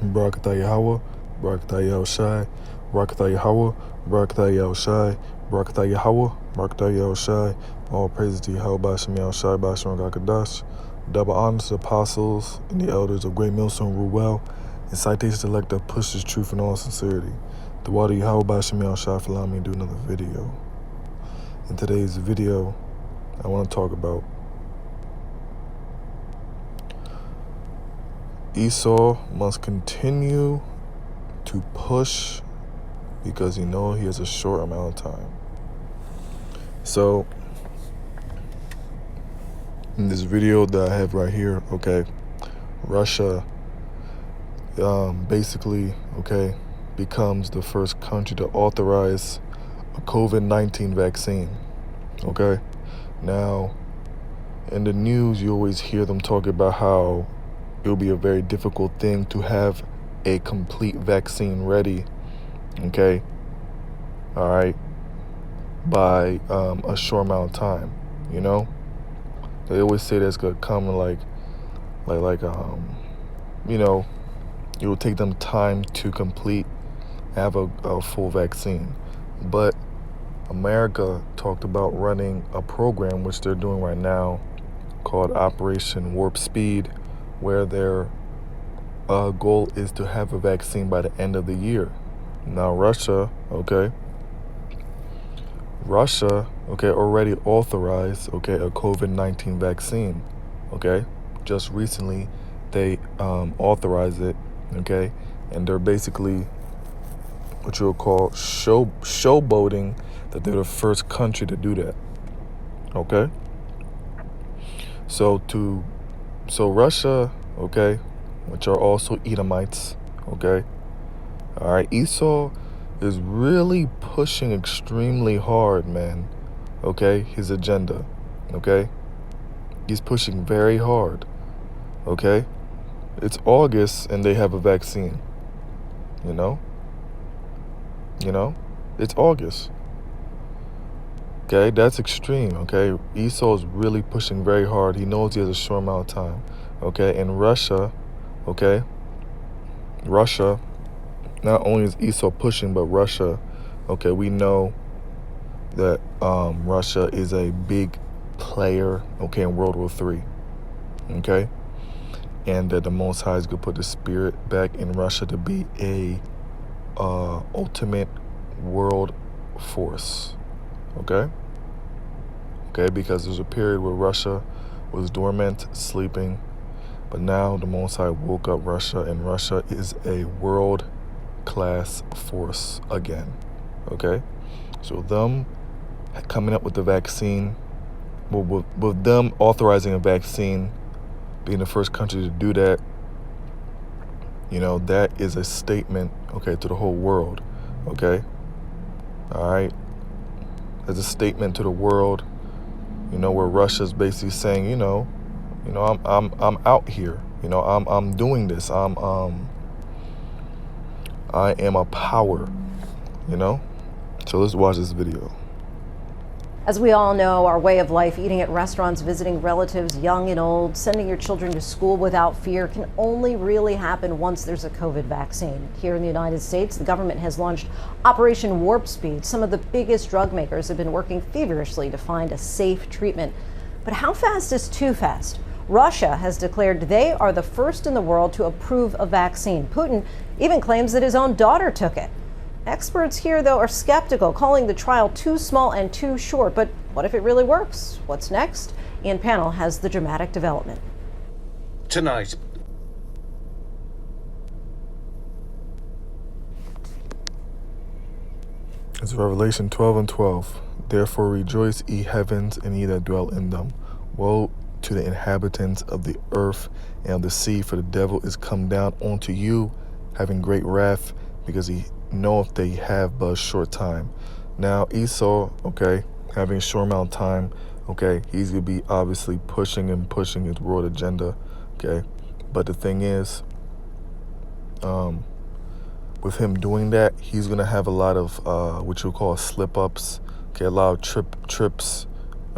Barakatah Yahweh, Barakatah Yahushai, Barakatah Yahweh, Barakatah Yahushai, Barakatah Yahweh, Barakatah Yahushai. All praises to Yahweh, Bashem Yahushai, Bashem Gakadash. Double honors to the apostles and the elders of Great Millstone rule well, and citations to elect that pushes truth in all sincerity. The water Yahweh, Bashem Yahushai, for allowing me to do another video. In today's video, I want to talk about Esau must continue to push because he knows he has a short amount of time. So, in this video that I have right here, Russia basically, becomes the first country to authorize a COVID-19 vaccine, Now, in the news, you always hear them talk about how it'll be a very difficult thing to have a complete vaccine ready, all right, by a short amount of time, They always say that's gonna come it will take them time to complete, have a full vaccine. But America talked about running a program, which they're doing right now, called Operation Warp Speed, where their goal is to have a vaccine by the end of the year. Now, Russia, already authorized, a COVID-19 vaccine, Just recently, they authorized it, And they're basically what you'll call showboating that they're the first country to do that, So Russia, which are also Edomites, all right, Esau is really pushing extremely hard, man, his agenda, He's pushing very hard, It's August and they have a vaccine, It's August, That's extreme, Esau is really pushing very hard. He knows he has a short amount of time, And Russia, Russia, not only is Esau pushing, but Russia, we know that Russia is a big player, in World War III, and that the Most High is going to put the spirit back in Russia to be a ultimate world force, because there's a period where Russia was dormant, sleeping, but now the Most High woke up Russia, and Russia is a world-class force again, So them coming up with the vaccine, with them authorizing a vaccine, being the first country to do that, that is a statement, to the whole world, all right? It's a statement to the world, where Russia's basically saying, I'm out here, I'm doing this, I am a power, So let's watch this video. As we all know, our way of life, eating at restaurants, visiting relatives, young and old, sending your children to school without fear, can only really happen once there's a COVID vaccine. Here in the United States, the government has launched Operation Warp Speed. Some of the biggest drug makers have been working feverishly to find a safe treatment. But how fast is too fast? Russia has declared they are the first in the world to approve a vaccine. Putin even claims that his own daughter took it. Experts here, though, are skeptical, calling the trial too small and too short. But what if it really works? What's next? Ian Panel has the dramatic development. Tonight. It's Revelation 12:12. Therefore rejoice, ye heavens, and ye that dwell in them. Woe to the inhabitants of the earth and of the sea, for the devil is come down unto you, having great wrath, because he knoweth they have but a short time. Now Esau, having a short amount of time, he's going to be obviously pushing his world agenda, But the thing is, with him doing that, he's going to have a lot of what you'll call slip-ups, a lot of trips,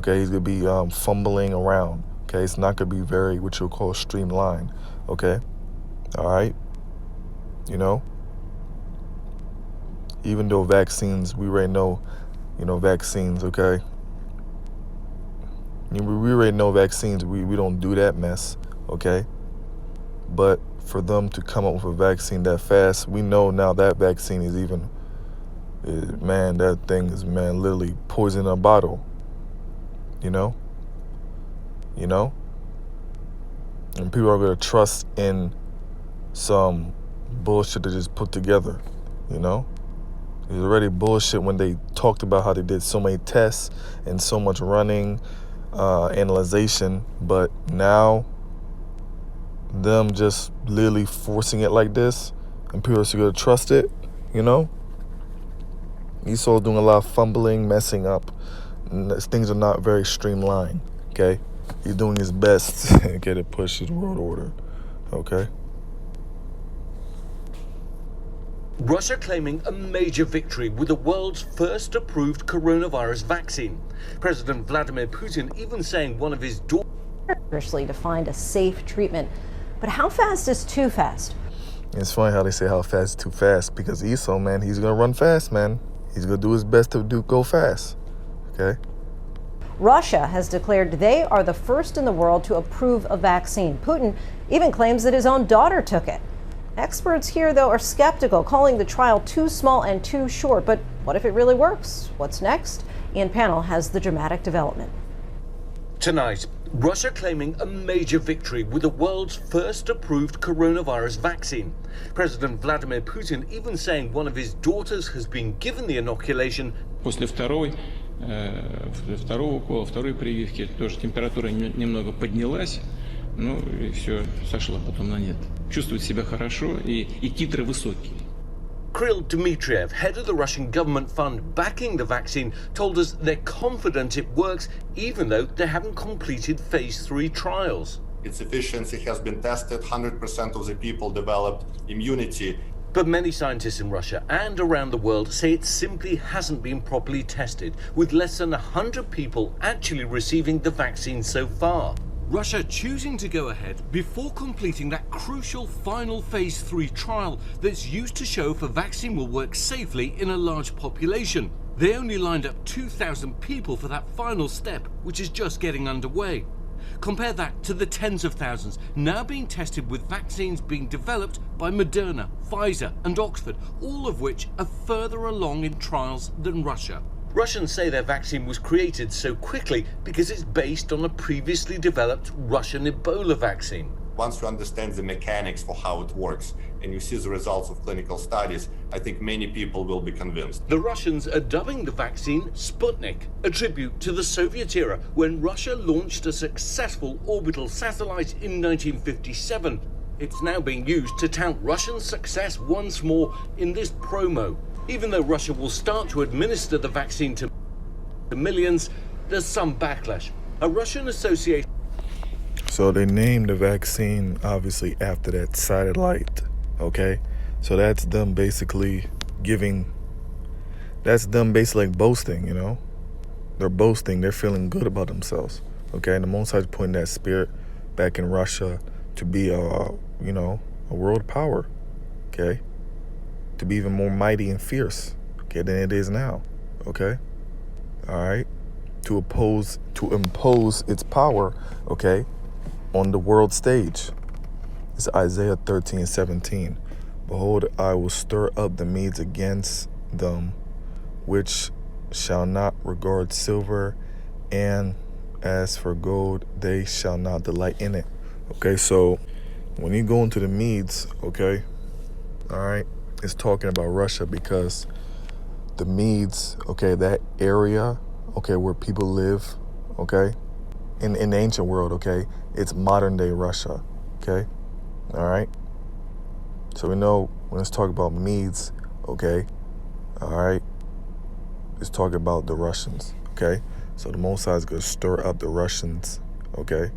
He's going to be fumbling around, It's not going to be very what you'll call streamlined, All right? you know? Even though vaccines, we already know, vaccines, okay? We already know vaccines, we don't do that mess, okay? But for them to come up with a vaccine that fast, we know now that vaccine is man, that thing is, literally poison in a bottle, you know? And people are going to trust in some bullshit they just put together, you know? It was already bullshit when they talked about how they did so many tests and so much running, analyzation, but now them just literally forcing it like this and people are still going to trust it, you know? Esau's doing a lot of fumbling, messing up. Things are not very streamlined, okay? He's doing his best to push his world order, okay? Russia claiming a major victory with the world's first approved coronavirus vaccine. President Vladimir Putin even saying one of his daughters to find a safe treatment. But how fast is too fast? It's funny how they say how fast is too fast, because Esau, man, he's going to run fast, man. He's going to do his best to go fast, okay? Russia has declared they are the first in the world to approve a vaccine. Putin even claims that his own daughter took it. Experts here, though, are skeptical, calling the trial too small and too short. But what if it really works? What's next? Ian Panel has the dramatic development. Tonight, Russia claiming a major victory with the world's first approved coronavirus vaccine. President Vladimir Putin even saying one of his daughters has been given the inoculation. После второго укола, второй прививки, тоже температура немного поднялась, ну и все, сошло потом на нет. Чувствует себя хорошо и титры высокие. Kirill Dmitriev, head of the Russian government fund backing the vaccine, told us they're confident it works even though they haven't completed phase 3 trials. Its efficiency has been tested, 100% of the people developed immunity. But many scientists in Russia and around the world say it simply hasn't been properly tested, with less than 100 people actually receiving the vaccine so far. Russia choosing to go ahead before completing that crucial final phase 3 trial that's used to show if a vaccine will work safely in a large population. They only lined up 2,000 people for that final step, which is just getting underway. Compare that to the tens of thousands now being tested with vaccines being developed by Moderna, Pfizer and Oxford, all of which are further along in trials than Russia. Russians say their vaccine was created so quickly because it's based on a previously developed Russian Ebola vaccine. Once you understand the mechanics for how it works and you see the results of clinical studies, I think many people will be convinced. The Russians are dubbing the vaccine Sputnik, a tribute to the Soviet era when Russia launched a successful orbital satellite in 1957. It's now being used to tout Russian success once more in this promo. Even though Russia will start to administer the vaccine to millions, there's some backlash. A Russian association. So they named the vaccine, obviously, after that satellite, okay? So that's them basically boasting, you know? They're boasting, they're feeling good about themselves, okay? And the Most High is putting that spirit back in Russia to be a world power, okay? To be even more mighty and fierce, okay, than it is now, okay? All right? To impose its power, okay, on the world stage. It's Isaiah 13:17. Behold, I will stir up the Medes against them, which shall not regard silver, and as for gold, they shall not delight in it. Okay, so when you go into the Medes, okay, all right, it's talking about Russia, because the Medes, okay, that area, okay, where people live, okay, in the ancient world, okay, it's modern day Russia, okay, all right. So we know when it's talking about Medes, okay, all right, it's talking about the Russians, okay. So the Most High is going to stir up the Russians, okay,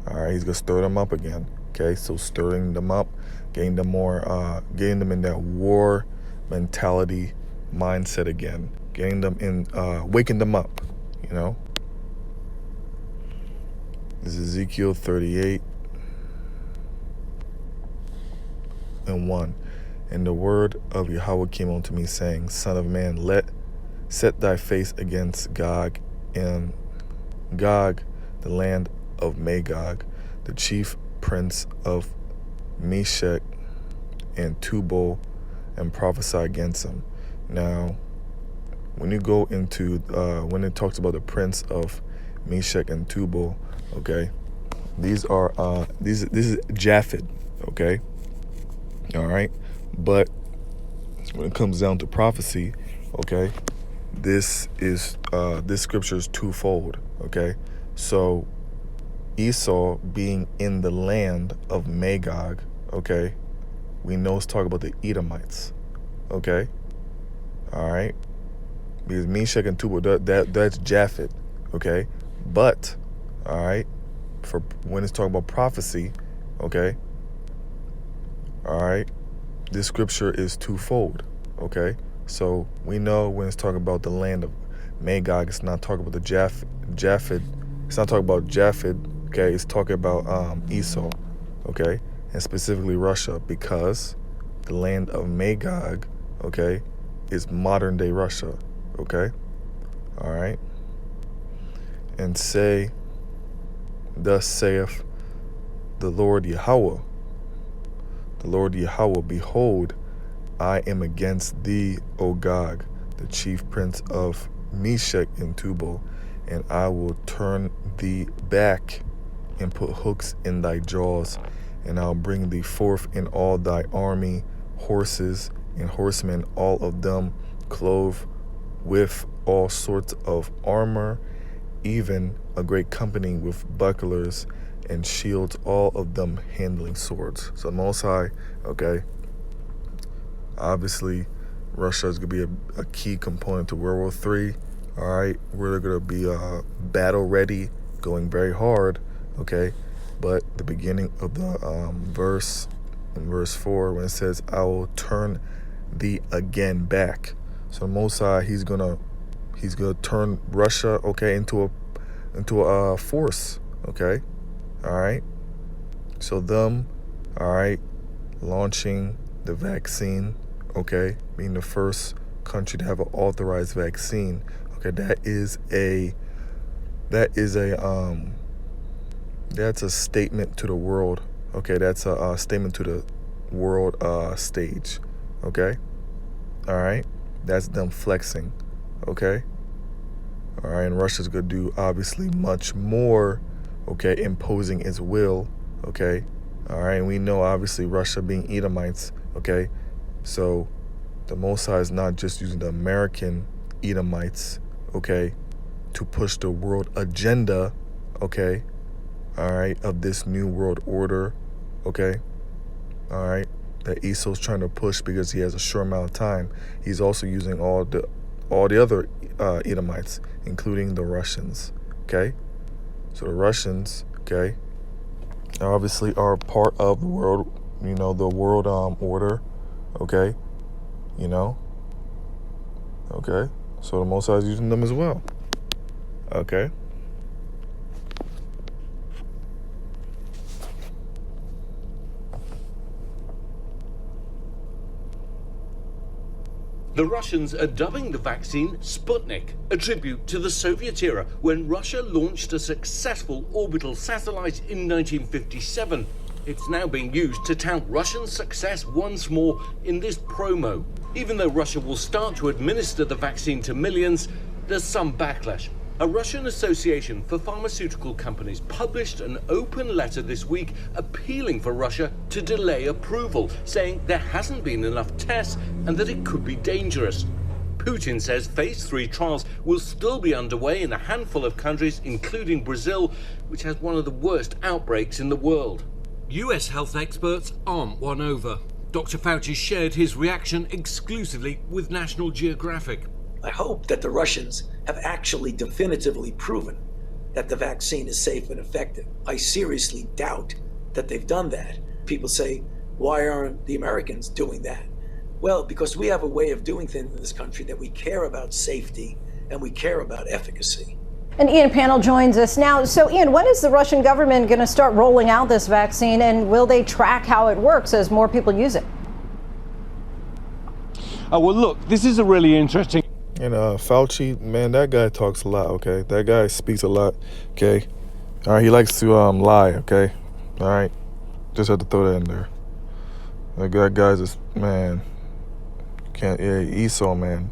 all right. He's going to stir them up again, okay. So stirring them up, getting them in that war mentality mindset again, getting them in, waking them up, you know. This is Ezekiel 38:1. And the word of Yahweh came unto me, saying, Son of man, set thy face against Gog, and Gog, the land of Magog, the chief prince of Meshech and Tubal, and prophesy against him. Now, when you go into, when it talks about the prince of Meshech and Tubal, okay, this is Japhet, okay, all right, but when it comes down to prophecy, okay, this scripture is twofold, okay. So Esau being in the land of Magog, okay, we know it's talking about the Edomites, okay, all right, because Meshach and Tubal, that's Japhet, okay, but all right, for when it's talking about prophecy, okay, all right, this scripture is twofold, okay. So we know when it's talking about the land of Magog, it's not talking about the Japhet. It's not talking about Japhet, okay. It's talking about Esau, okay, and specifically Russia, because the land of Magog, okay, is modern day Russia, okay, all right. And say, thus saith the Lord Yahweh, behold, I am against thee, O Gog, the chief prince of Meshech and Tubal, and I will turn thee back and put hooks in thy jaws, and I'll bring thee forth in all thy army, horses and horsemen, all of them clothed with all sorts of armor, even a great company with bucklers and shields, all of them handling swords. So Most High, okay, obviously Russia is going to be a key component to World War III. All right, we're going to be battle ready, going very hard, okay. But the beginning of the verse, in verse 4, when it says, I will turn thee again back. So Most High, he's gonna turn Russia, okay, into a force, okay. All right. So them, all right, launching the vaccine, okay, being the first country to have an authorized vaccine, okay, that's a statement to the world, okay, that's a statement to the world stage, okay, all right, that's them flexing, okay, all right, and Russia's gonna do obviously much more, okay, imposing its will, okay, all right, and we know obviously Russia being Edomites, okay, so the Most High is not just using the American Edomites, okay, to push the world agenda, okay, all right, of this new world order, okay, all right, that Esau's trying to push because he has a short amount of time. He's also using all the other Edomites, including the Russians, okay. So the Russians, okay, obviously are part of the world, you know, the world order, okay, you know, okay. So the Most High is using them as well, okay. The Russians are dubbing the vaccine Sputnik, a tribute to the Soviet era when Russia launched a successful orbital satellite in 1957. It's now being used to tout Russian success once more in this promo. Even though Russia will start to administer the vaccine to millions, there's some backlash. A Russian Association for Pharmaceutical Companies published an open letter this week appealing for Russia to delay approval, saying there hasn't been enough tests and that it could be dangerous. Putin says phase 3 trials will still be underway in a handful of countries, including Brazil, which has one of the worst outbreaks in the world. US health experts aren't won over. Dr. Fauci shared his reaction exclusively with National Geographic. I hope that the Russians have actually definitively proven that the vaccine is safe and effective. I seriously doubt that they've done that. People say, why aren't the Americans doing that? Well, because we have a way of doing things in this country that we care about safety and we care about efficacy. And Ian Panel joins us now. So Ian, when is the Russian government going to start rolling out this vaccine, and will they track how it works as more people use it? Well, look, this is a really interesting. And Fauci, man, that guy talks a lot, okay? That guy speaks a lot, okay? All right, he likes to lie, okay? All right, just had to throw that in there. That guy's just, man, can't, yeah, Esau, man.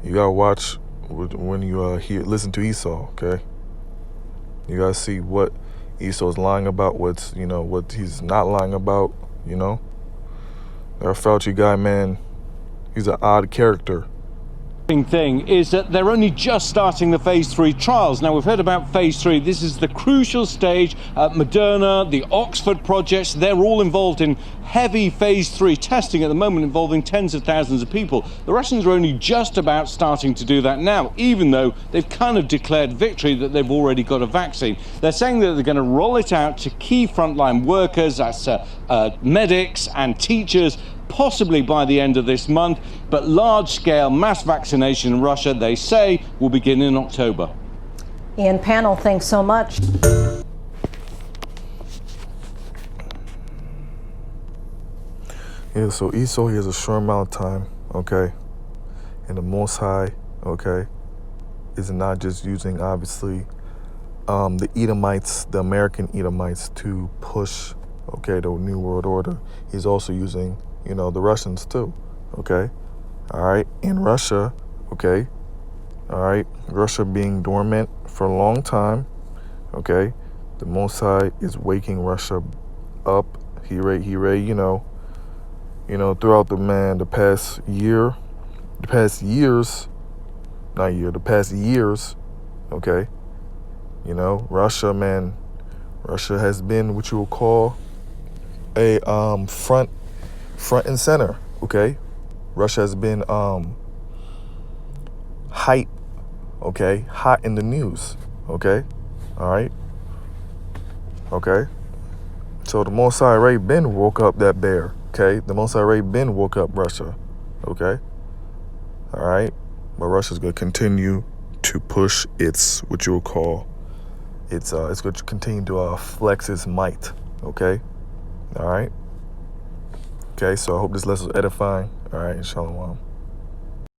You gotta watch when you listen to Esau, okay? You gotta see what Esau's lying about, what he's not lying about, you know? That Fauci guy, man, he's an odd character. Thing is that they're only just starting the phase 3 trials. Now, we've heard about phase 3. This is the crucial stage. Moderna, the Oxford projects, they're all involved in heavy phase 3 testing at the moment, involving tens of thousands of people. The Russians are only just about starting to do that now, even though they've kind of declared victory that they've already got a vaccine. They're saying that they're going to roll it out to key frontline workers, that's medics and teachers, possibly by the end of this month, but large-scale mass vaccination in Russia, they say, will begin in October. Ian, panel, thanks so much. Yeah, so Esau, he has a short amount of time, okay? And the Most High, okay, is not just using, obviously, the Edomites, the American Edomites, to push, okay, the New World Order. He's also using, the Russians too, okay? All right, in Russia, okay? All right, Russia being dormant for a long time, okay? The Most High is waking Russia up. He throughout the past years, okay? Russia has been what you will call a front and center, okay? Russia has been hot in the news, okay? All right, okay? So the Most High already been woke up that bear, okay? The Most High already been woke up Russia, okay? All right, but Russia's gonna continue to push its what you will call it's going to continue to flex its might, okay? All right. Okay, so I hope this lesson was edifying. All right, shalom.